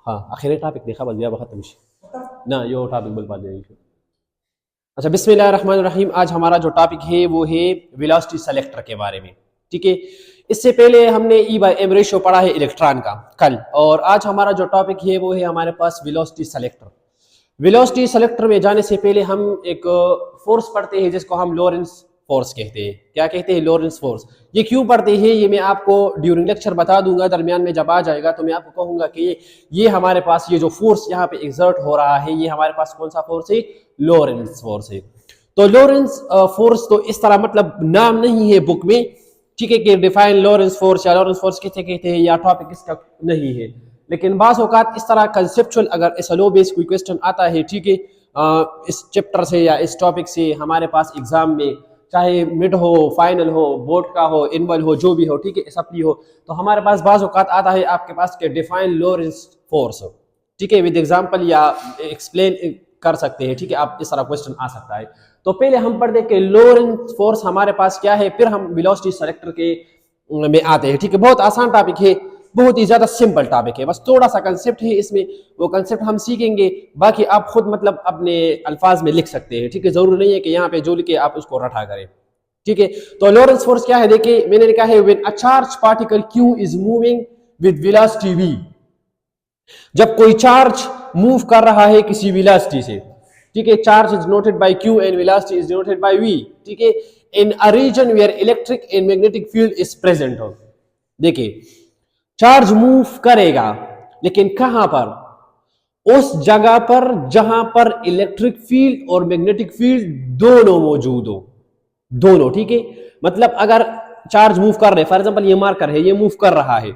हाँ आखिरी टॉपिक देखा बस दिया खत्म ना यो टॉपिक बोल पा दे। अच्छा बिस्मिल्लाहिर्रहमानिर्रहीम, आज हमारा जो टॉपिक है वो है वेलोसिटी सेलेक्टर के बारे में। ठीक है, इससे पहले हमने ई बाय एम रेशियो पढ़ा है इलेक्ट्रॉन का कल, और आज हमारा जो टॉपिक है वो है हमारे पास वेलोसिटी सेलेक्टर। वेलोसिटी सेलेक्टर में जाने से पहले हम एक फोर्स पढ़ते हैं जिसको हम लॉरेंस फोर्स कहते हैं। क्या कहते हैं? Lawrence force. ये क्यों पढ़ते हैं ये मैं आपको ड्यूरिंग लेक्चर बता दूंगा, दरमियान में जब आ जाएगा तो मैं आपको कहूंगा कि ये हमारे पास ये जो फोर्स यहाँ पे एग्जर्ट हो रहा है ये हमारे पास कौन सा फोर्स है? लॉरेंस फोर्स है। तो लॉरेंस फोर्स तो इस तरह मतलब नाम नहीं है बुक में, ठीक है, कि डिफाइन लॉरेंस फोर्स या लॉरेंस फोर्स किसे कहते हैं या टॉपिक इसका नहीं है, लेकिन बाज़ औक़ात इस तरह कंसेप्चुअल अगर इस लो बेस कोई क्वेश्चन आता है, ठीक है, इस चैप्टर से या इस टॉपिक से हमारे पास एग्जाम में, चाहे मिड हो, फाइनल हो, बोर्ड का हो, इनवल हो, जो भी हो, ठीक है, सप्ली हो, तो हमारे पास बाज़ औक़ात आता है आपके पास के डिफाइन लॉरेंस फोर्स, ठीक है, विद एग्जांपल या एक्सप्लेन कर सकते हैं, ठीक है, आप इस तरह क्वेश्चन आ सकता है। तो पहले हम पढ़ दें कि लॉरेंस फोर्स हमारे पास क्या है, फिर हम वेलोसिटी सेलेक्टर के में आते हैं। ठीक है, बहुत आसान टॉपिक है, बहुत ही ज्यादा सिंपल टॉपिक है, बस थोड़ा सा कंसेप्ट है इसमें, वो कंसेप्ट हम सीखेंगे, बाकी आप खुद मतलब अपने अल्फाज में लिख सकते हैं। ठीक है, जरूरी नहीं है कि यहाँ पे जो लिखे आप उसको रटा करें। ठीक है, तो लॉरेंस फोर्स क्या है देखिए, मैंने लिखा है when a charge particle Q is moving with velocity v। जब कोई चार्ज मूव कर रहा है किसी वेलोसिटी से, ठीक है, charge is noted by Q and velocity is noted by v, ठीक है, in a region where electric and magnetic field is present हो। देखिए चार्ज मूव करेगा लेकिन कहां पर? उस जगह पर जहां पर इलेक्ट्रिक फील्ड और मैग्नेटिक फील्ड दोनों मौजूद हो, दोनों। ठीक है, मतलब अगर चार्ज मूव कर रहे, फॉर एग्जांपल ये मार्कर है, ये मूव कर रहा है,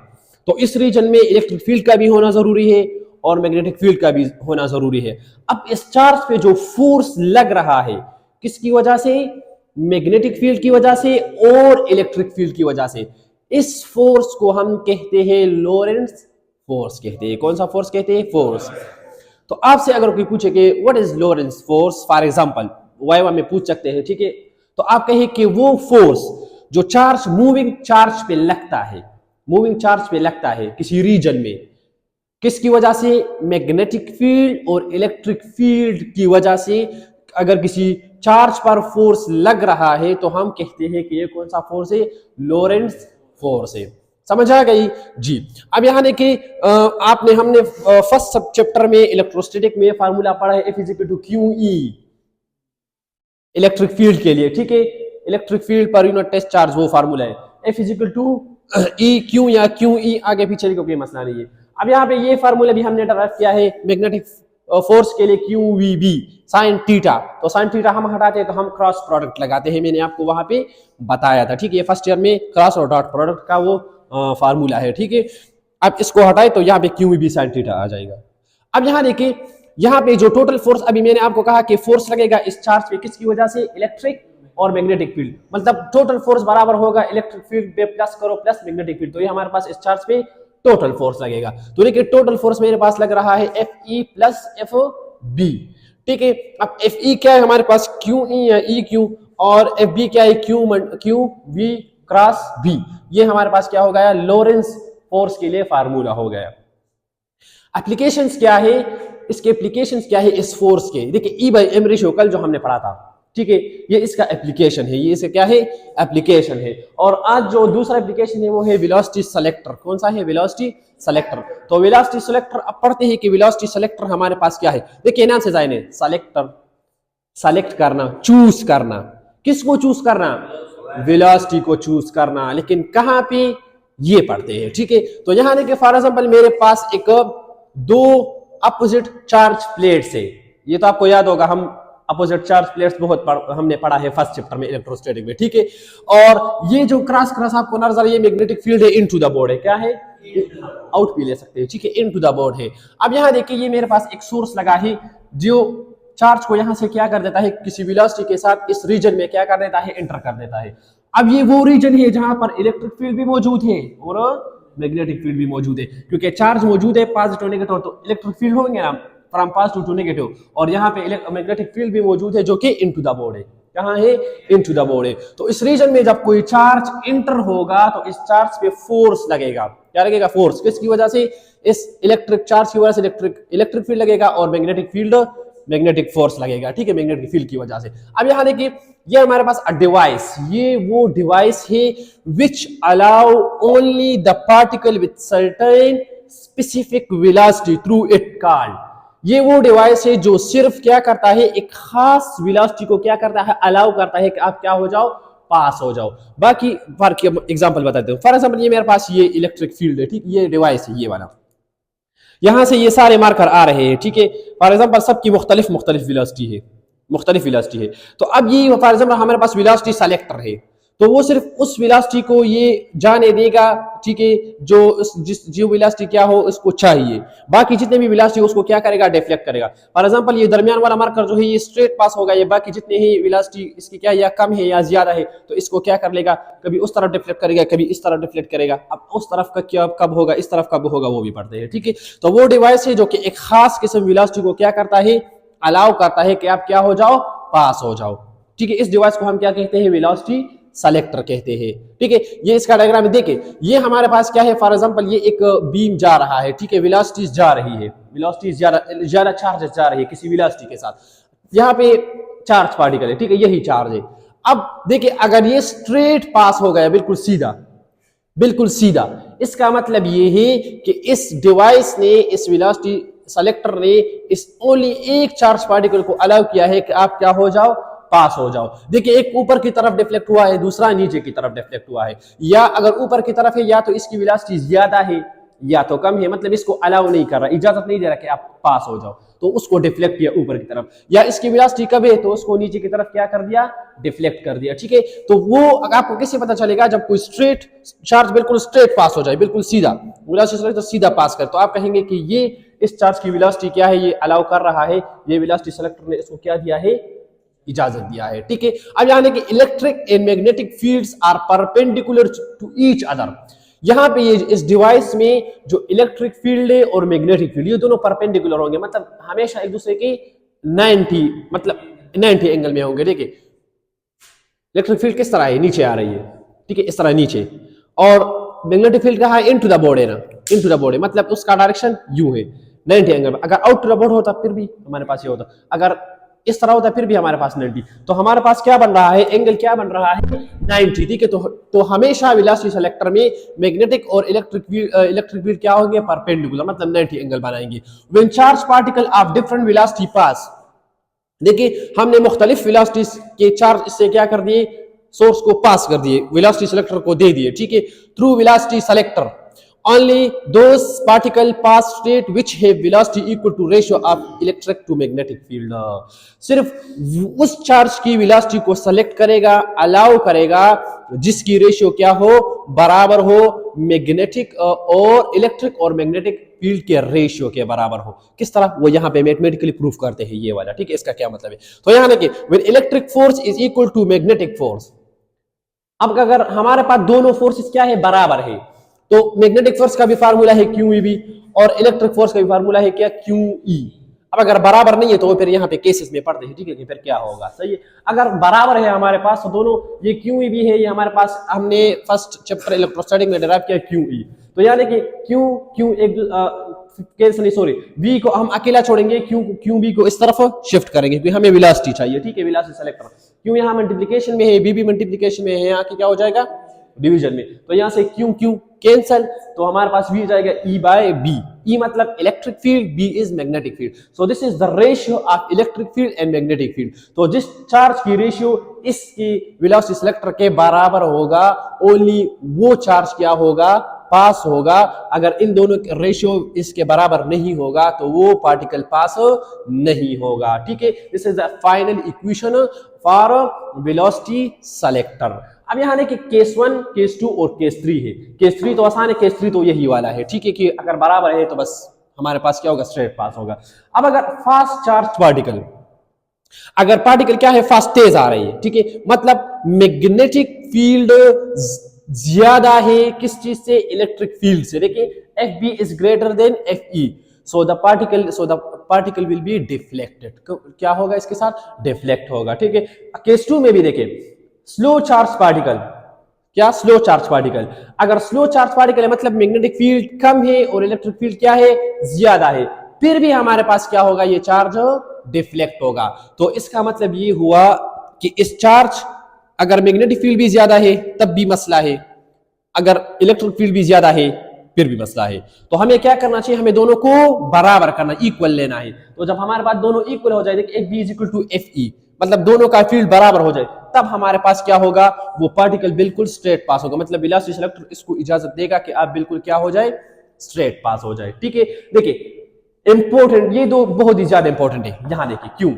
तो इस रीजन में इलेक्ट्रिक फील्ड का भी होना जरूरी है और मैग्नेटिक फील्ड का भी होना जरूरी है। अब इस चार्ज पे जो फोर्स लग रहा है किसकी वजह से? मैग्नेटिक फील्ड की वजह से और इलेक्ट्रिक फील्ड की वजह से। इस फोर्स को हम कहते हैं लॉरेंस फोर्स कहते हैं। कौन सा फोर्स कहते हैं? फोर्स। तो आपसे अगर कोई पूछे कि what is Lawrence force, for example viva में पूछ सकते हैं, ठीक है, तो आप कहिए कि वो फोर्स जो चार्ज मूविंग चार्ज पे लगता है, मूविंग चार्ज पे लगता है किसी रीजन में, किसकी वजह से? मैग्नेटिक फील्ड और इलेक्ट्रिक फील्ड की वजह से। अगर किसी चार्ज पर फोर्स लग रहा है तो हम कहते हैं कि ये कौन सा फोर्स है? लॉरेंस फोर्स है। समझ आ गई जी। अब यहां देखिए, आपने हमने फर्स्ट सब चैप्टर में इलेक्ट्रोस्टैटिक में फार्मूला पढ़ा है, F is equal to QE electric field के लिए। ठीक है, इलेक्ट्रिक फील्ड पर यूनिट टेस्ट चार्ज वो फार्मूला है, F is equal to EQ या QE, आगे पीछे कोई मसला नहीं है। अब यहाँ पे ये फार्मूला भी हमने डेराइव किया है मैग्नेटिक फोर्स के लिए, QVB साइन थीटा। तो साइन थीटा हम हटाते हैं तो हम क्रॉस प्रोडक्ट लगाते हैं, मैंने आपको वहां पे बताया था। ठीक है, फर्स्ट ईयर में क्रॉस और डॉट प्रोडक्ट का वो फार्मूला है। ठीक है, अब इसको हटाए तो यहाँ पे QVB साइन थीटा आ जाएगा। अब यहाँ देखिए, यहाँ पे जो टोटल फोर्स, अभी मैंने आपको कहा कि फोर्स लगेगा इस चार्ज पे किसकी वजह से? इलेक्ट्रिक और मैग्नेटिक फील्ड, मतलब टोटल फोर्स बराबर होगा इलेक्ट्रिक फील्ड पे प्लस करो प्लस मैग्नेटिक फील्ड, तो ये हमारे पास इस चार्ज पे टोटल फोर्स लगेगा। तो देखिए टोटल फोर्स मेरे पास लग रहा है FE प्लस FB। ठीक है, अब FE क्या है हमारे पास? QE या EQ, और FB क्या है? QV cross B। ये हमारे पास क्या हो गया? लॉरेंस फोर्स के लिए फार्मूला हो गया। एप्लीकेशंस क्या है इसके? एप्लीकेशंस क्या है इस फोर्स के? देखिए E बाई एम रेशियो कल जो हमने पढ़ा था, ठीक है, ये इसका एप्लीकेशन है, ये इसका क्या है? एप्लीकेशन है। और आज जो दूसरा एप्लीकेशन है वो है वेलोसिटी सेलेक्टर। कौन सा है? Velocity selector. तो वेलोसिटी सेलेक्टर अब पढ़ते हैं कि वेलोसिटी सेलेक्टर हमारे पास क्या है। देखिए नाम से जाने, सेलेक्टर, सेलेक्ट करना, चूज करना। किसको चूज करना? वेलोसिटी को चूज करना, लेकिन कहां पे? ये पढ़ते हैं। ठीक है, तो यहां देखिए फॉर एग्जांपल मेरे पास एक दो अपोजिट चार्ज प्लेट्स है। ये तो आपको याद होगा, हम अपोजिट चार्ज प्लेट्स बहुत हमने पढ़ा है फर्स्ट चैप्टर में इलेक्ट्रोस्टैटिक में। ठीक है, और ये जो क्रॉस क्रॉस आपको नजर, ये मैग्नेटिक फील्ड है, इनटू द बोर्ड है। क्या है? आउट भी ले सकते हैं। ठीक है, इनटू द बोर्ड है। अब यहाँ देखिए, ये मेरे पास एक सोर्स लगा है जो चार्ज को यहां से क्या कर देता है? किसी वेलोसिटी के साथ इस रीजन में क्या कर देता है? एंटर कर देता है। अब ये वो रीजन है जहां पर इलेक्ट्रिक फील्ड भी मौजूद है और मैग्नेटिक फील्ड भी मौजूद है, क्योंकि चार्ज मौजूद है पॉजिटिव नेगेटिव, तो इलेक्ट्रिक फील्ड होंगे ना फ्रॉम पॉजिटिव टू नेगेटिव, और यहाँ पे मैग्नेटिक फील्ड भी मौजूद है जो कि इनटू द बोर्ड है। कहाँ है, इनटू द बॉडी। तो इस रीजन में जब कोई चार्ज इंटर होगा तो इस चार्ज पे फोर्स लगेगा। क्या लगेगा, फोर्स। किसकी वजह से, इस इलेक्ट्रिक चार्ज की वजह से इलेक्ट्रिक फील्ड लगेगा और मैग्नेटिक फील्ड, मैग्नेटिक फोर्स लगेगा, ठीक है, मैग्नेटिक फील्ड की वजह से। अब यहां देखिए, ये हमारे पास डिवाइस, ये वो डिवाइस है which allow only the particle with certain specific velocity through it called. ये वो डिवाइस है जो सिर्फ क्या करता है, एक खास वेलोसिटी को क्या करता है, अलाउ करता है कि आप क्या हो जाओ, पास हो जाओ। बाकी फॉर एग्जांपल बताते हैं। फॉर एग्जांपल ये मेरे पास ये इलेक्ट्रिक फील्ड है, ठीक, ये डिवाइस है, ये वाला, यहां से ये सारे मार्कर आ रहे हैं, ठीक है। फॉर एग्जांपल सबकी मुख्तलिफ मुख्तलिफ वेलोसिटी है, मुख्तलिफ वेलोसिटी है। तो अब ये फॉर एग्जांपल हमारे पास वेलोसिटी सेलेक्टर है, तो वो सिर्फ उस वेलोसिटी को ये जाने देगा, ठीक है, जो वेलोसिटी क्या हो उसको चाहिए। बाकी जितने भी वेलोसिटी उसको क्या करेगा, डिफ्लेक्ट करेगा। फॉर एग्जांपल ये दरमियान वाला मार्कर जो है ये स्ट्रेट पास होगा, ये बाकी जितने ही वेलोसिटी इसकी क्या या कम है या ज्यादा है तो इसको क्या कर लेगा, कभी उस तरफ डिफ्लेक्ट करेगा, कभी इस तरफ डिफ्लेक्ट करेगा। अब उस तरफ का क्या कब होगा, इस तरफ कब होगा, वो भी पढ़ते हैं, ठीक है। तो वो डिवाइस है जो कि एक खास किस्म वेलोसिटी को क्या करता है, अलाउ करता है कि आप क्या हो जाओ, पास हो जाओ, ठीक है। इस डिवाइस को हम क्या कहते हैं, वेलोसिटी सेलेक्टर कहते हैं, ठीक है। ये इसका डायग्राम देखिए, ये हमारे पास क्या है, फॉर एग्जांपल ये एक बीम जा रहा है, ठीक है, वेलोसिटी जा रही है, वेलोसिटी ज्यादा चार्ज जा रही है किसी वेलोसिटी के साथ। यहाँ पे चार्ज पार्टिकल है, ठीक है, यही चार्ज है। अब देखिए, अगर ये स्ट्रेट पास हो गया, बिल्कुल सीधा, बिल्कुल सीधा, इसका मतलब ये है कि इस डिवाइस ने, इस वेलोसिटी सेलेक्टर ने इस ओनली एक चार्ज पार्टिकल को अलाउ किया है कि आप क्या हो जाओ, पास हो जाओ। देखिए, एक ऊपर की तरफ डिफ्लेक्ट हुआ है, दूसरा नीचे की तरफ डिफ्लेक्ट हुआ है, या अगर ऊपर की तरफ है या तो इसकी वेलोसिटी ज्यादा है या तो कम है, मतलब इसको अलाउ नहीं कर रहा, इजाजत नहीं दे रहा कि आप पास हो जाओ, तो उसको डिफ्लेक्ट किया ऊपर की तरफ। या इसकी वेलोसिटी कम है तो उसको नीचे की तरफ क्या कर दिया, डिफ्लेक्ट कर दिया, ठीक है। तो वो आपको कैसे पता चलेगा, जब कोई स्ट्रेट चार्ज बिल्कुल स्ट्रेट पास हो जाए, बिल्कुल सीधा वेलोसिटी तो सीधा पास कर, तो आप कहेंगे कि ये इस चार्ज की वेलोसिटी क्या है, ये अलाउ कर रहा है, ये वेलोसिटी सेलेक्टर ने इसको क्या दिया है, इजाजत दिया है, ठीक है। अब यानी कि electric and magnetic fields are perpendicular to each other. यहां पे ये इस डिवाइस में जो इलेक्ट्रिक फील्ड है और मैग्नेटिक फील्ड, ये दोनों परपेंडिकुलर होंगे, मतलब हमेशा एक दूसरे के 90 एंगल में होंगे। देखिए, इलेक्ट्रिक फील्ड किस तरह है, नीचे आ रही है, ठीक है, इस तरह नीचे, और मैग्नेटिक फील्ड कहाँ है, इनटू द बॉडी ना, इनटू द बॉडी, मतलब उसका डायरेक्शन यू है 90 एंगल में। अगर आउट टू द बॉडी होता फिर भी हमारे पास ये होता, अगर इस तरह होता फिर भी हमारे पास 90। तो हमारे पास क्या बन रहा है, एंगल क्या बन रहा है, 90, ठीक है। तो हमेशा वेलोसिटी सेलेक्टर में मैग्नेटिक और इलेक्ट्रिक फील्ड क्या होंगे, परपेंडिकुलर, मतलब 90 एंगल बनाएंगे। When charge particle of different velocity pass, देखिए हमने मुख्तलिफ वेलोसिटी के चार्ज इससे क्या कर दिए, सोर्स को पास कर दिए, वेलोसिटी सेलेक्टर को दे दिए, ठीक है। Through velocity selector only those particle pass state which have velocity equal to ratio of electric to magnetic field। सिर्फ उस चार्ज की वेलोसिटी को सेलेक्ट करेगा, अलाउ करेगा, जिसकी रेशियो क्या हो, बराबर हो मैग्नेटिक और इलेक्ट्रिक और मैग्नेटिक फील्ड के रेशियो के बराबर हो। किस तरह, वो यहाँ पे मैथमेटिकली प्रूफ करते हैं ये वाला, ठीक है। इसका क्या मतलब है, तो यहाँ देखिए, when electric force is equal to magnetic force. अब अगर हमारे पास दोनों फोर्सेस क्या है, बराबर है, तो मैग्नेटिक फोर्स का भी फार्मूला है QEB और इलेक्ट्रिक फोर्स का भी फार्मूला है क्या, QE। अब अगर बराबर नहीं है तो फिर यहाँ पे केसेस में पढ़ते हैं, ठीक है, कि फिर क्या होगा, सही है। अगर बराबर है हमारे पास तो दोनों, ये QEB है, ये हमारे पास हमने फर्स्ट चैप्टर इलेक्ट्रोस्टैटिक में डिराइव किया QE, तो यानी कि Q एक कैंसिल नहीं, सॉरी, V को हम अकेला छोड़ेंगे, QB को इस तरफ शिफ्ट करेंगे क्योंकि हमें वेलोसिटी चाहिए, ठीक है, वेलोसिटी सेलेक्टर। Q यहाँ मल्टीप्लिकेशन में है, B भी मल्टीप्लिकेशन में है, यहाँ की क्या हो जाएगा, डिवीजन में, तो यहाँ से Q कैंसल, तो हमारे पास V जाएगा E/B। E मतलब electric field, B is magnetic field. So this is the ratio of electric field and magnetic field. तो जिस चार्ज की रेशियो इसकी वेलोसिटी सेलेक्टर के बराबर होगा, ओनली वो चार्ज क्या होगा, पास होगा। अगर इन दोनों रेशियो इसके बराबर नहीं होगा तो वो पार्टिकल पास नहीं होगा, ठीक है। This is the final equation for velocity selector. अब यहाँ देखिए केस 1, केस 2 और केस 3 है। केस 3 तो आसान है, केस 3 तो यही वाला है, ठीक है, कि अगर बराबर है तो बस हमारे पास क्या होगा, स्ट्रेट पास होगा। अब अगर फास्ट चार्ज पार्टिकल, अगर पार्टिकल क्या है, फास्ट तेज आ रही है, ठीक है, मतलब मैग्नेटिक फील्ड ज्यादा है किस चीज से, इलेक्ट्रिक फील्ड से। देखिए FB is greater than FE, so the particle will be deflected. क्या होगा इसके साथ? डिफ्लेक्ट होगा। ठीक है, केस 2 में भी देखिए, स्लो चार्ज पार्टिकल, क्या? Slow charge particle. अगर स्लो चार्ज पार्टिकल है मतलब मैग्नेटिक फील्ड कम है और इलेक्ट्रिक फील्ड क्या है? ज्यादा है, फिर भी हमारे पास क्या होगा? ये चार्ज डिफ्लेक्ट होगा। तो इसका मतलब ये हुआ कि इस चार्ज, अगर मैग्नेटिक फील्ड भी ज्यादा है तब भी मसला है, अगर इलेक्ट्रिक फील्ड भी ज्यादा है फिर भी मसला है। तो हमें क्या करना चाहिए? हमें दोनों को बराबर करना, इक्वल लेना है। तो जब हमारे पास दोनों इक्वल हो जाए, देखिए F B is equal to F E, मतलब दोनों का फील्ड बराबर हो जाए, तब हमारे पास क्या होगा? वो पार्टिकल बिल्कुल स्ट्रेट पास होगा। मतलब वेलोसिटी सेलेक्टर इसको इजाजत देगा कि आप बिल्कुल क्या हो जाए? स्ट्रेट पास हो जाए। ठीक है, देखिए इंपॉर्टेंट, ये दो बहुत ही ज्यादा इंपॉर्टेंट है। यहां देखिए क्यों?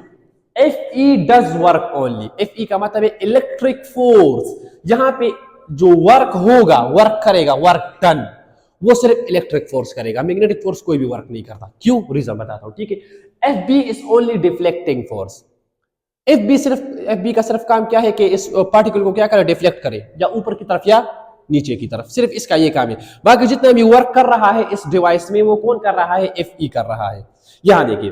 F E does work only, F E का मतलब है इलेक्ट्रिक फोर्स। यहां पे जो वर्क होगा, वर्क करेगा, वर्क डन, वो सिर्फ इलेक्ट्रिक फोर्स करेगा, मैग्नेटिक फोर्स कोई भी वर्क नहीं करता। क्यों? रीजन बताता हूं। ठीक है, F B is only deflecting force. F B का सिर्फ काम क्या है कि इस पार्टिकल को क्या करे? डिफ्लेक्ट करे, या ऊपर की तरफ या नीचे की तरफ, सिर्फ इसका ये काम है। बाकी जितना भी वर्क कर रहा है इस डिवाइस में वो कौन कर रहा है? एफ ई कर रहा है। यहां देखिए,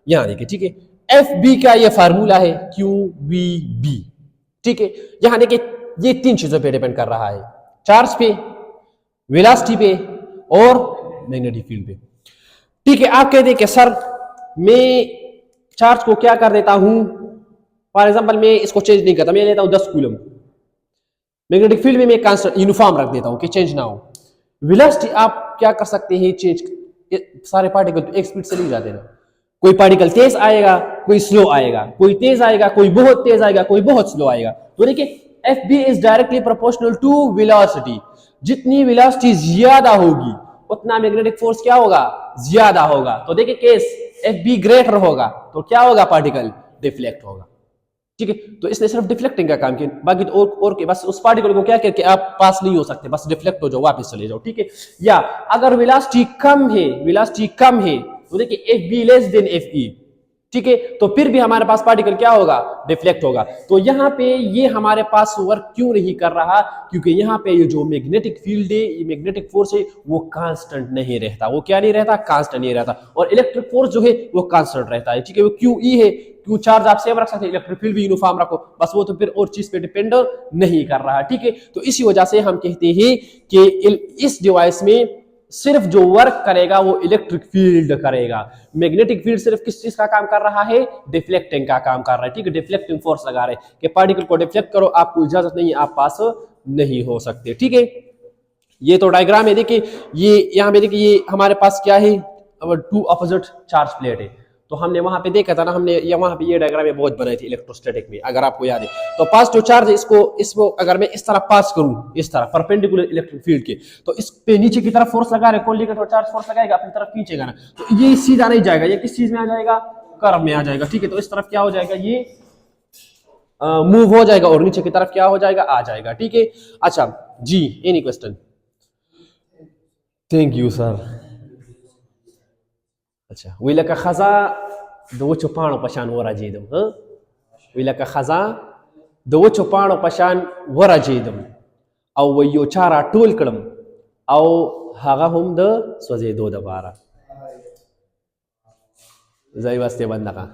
यहां देखिए, ठीक है, एफ बी का ये फार्मूला है क्यू वी बी। ठीक है, यहां देखिए ये तीन चीजों पे डिपेंड कर रहा है, चार्ज पे, वेलोसिटी पे और मैग्नेटिक फील्ड पे। ठीक है, आप कहते हैं कि सर मैं चार्ज को क्या कर देता हूं, फॉर एग्जांपल मैं इसको चेंज नहीं करता, मैं लेता हूं 10 कूलम, मैग्नेटिक फील्ड में मैं कांस्टेंट यूनिफॉर्म रख देता हूं कि चेंज ना हो। वेलोसिटी आप क्या कर सकते हैं? चेंज, सारे पार्टिकल तो एक स्पीड से नहीं जाते ना, कोई पार्टिकल तेज आएगा, कोई स्लो आएगा, कोई तेज आएगा, कोई बहुत तेज आएगा, कोई बहुत स्लो आएगा। तो देखिए F B is directly proportional to velocity. जितनी वेलोसिटी ज्यादा होगी उतना मैग्नेटिक फोर्स क्या होगा? ज्यादा होगा। तो देखिए केस एफ बी ग्रेटर होगा तो क्या होगा? पार्टिकल डिफ्लेक्ट होगा। ठीक है, तो इसने सिर्फ डिफ्लेक्टिंग का काम किया, बाकी तो और के बस उस पार्टिकल को क्या करके आप पास नहीं हो सकते, बस डिफ्लेक्ट हो जाओ, वापस चले जाओ। ठीक है, या अगर वेलोसिटी कम है, वेलोसिटी कम है, तो देखिए F be less than F E, ठीक है, तो फिर भी हमारे पास पार्टिकल क्या होगा? डिफ्लेक्ट होगा। तो यहाँ पे ये हमारे पास वर्क क्यों नहीं कर रहा? क्योंकि यहाँ पे ये जो मैग्नेटिक फील्ड है, ये मैग्नेटिक फोर्स है, वो कांस्टेंट नहीं रहता। वो क्या नहीं रहता? कांस्टेंट नहीं रहता। और इलेक्ट्रिक फोर्स जो है वो कांस्टेंट रहता है। ठीक है, वो क्यू ई है, क्यू चार्ज आप सेम रख सकते हैं, इलेक्ट्रिक फील्ड भी यूनिफॉर्म रखो, बस वो तो फिर और चीज पे डिपेंड नहीं कर रहा। ठीक है, तो इसी वजह से हम कहते हैं कि इस डिवाइस में सिर्फ जो वर्क करेगा वो इलेक्ट्रिक फील्ड करेगा। मैग्नेटिक फील्ड सिर्फ किस चीज का काम कर रहा है? डिफ्लेक्टिंग का काम कर रहा है। ठीक है, डिफ्लेक्टिंग फोर्स लगा रहे कि पार्टिकल को डिफ्लेक्ट करो, आपको इजाजत नहीं है, आप पास नहीं हो सकते। ठीक है, ये तो डायग्राम है। देखिए ये यहां पे देखिए ये हमारे पास क्या है? टू अपोजिट चार्ज प्लेट है। तो हमने वहां पे देखा था ना, हमने वहां पे ये डायग्राम बहुत बनाई थी इलेक्ट्रोस्टैटिक में, अगर आपको याद है। तो पॉजिटिव चार्ज इसको अगर मैं इस तरह पास करूं, इस तरह परपेंडिकुलर इलेक्ट्रिक फील्ड के, तो इस पे नीचे की तरफ फोर्स लगा रहे, कौन लेकर तो चार्ज फोर्स लगाएगा अपनी तरफ खींचेगा ना, तो ये सीधा नहीं जाएगा, ये किस चीज में आ जाएगा? कर्व में आ जाएगा। ठीक है, तो इस तरफ क्या हो जाएगा? ये मूव हो जाएगा और नीचे की तरफ क्या हो जाएगा? आ जाएगा। ठीक है, अच्छा जी, any question? Thank you sir. अच्छा, विलका खजा दो चुपाणो पशान वरा जीदम, हाँ, विलका खजा दो चुपाणो पशान वरा जीदम औ वयो चारा टोल कड़म औ हागा हम द स्वजे दो दबारा जय वास्ते बंदा का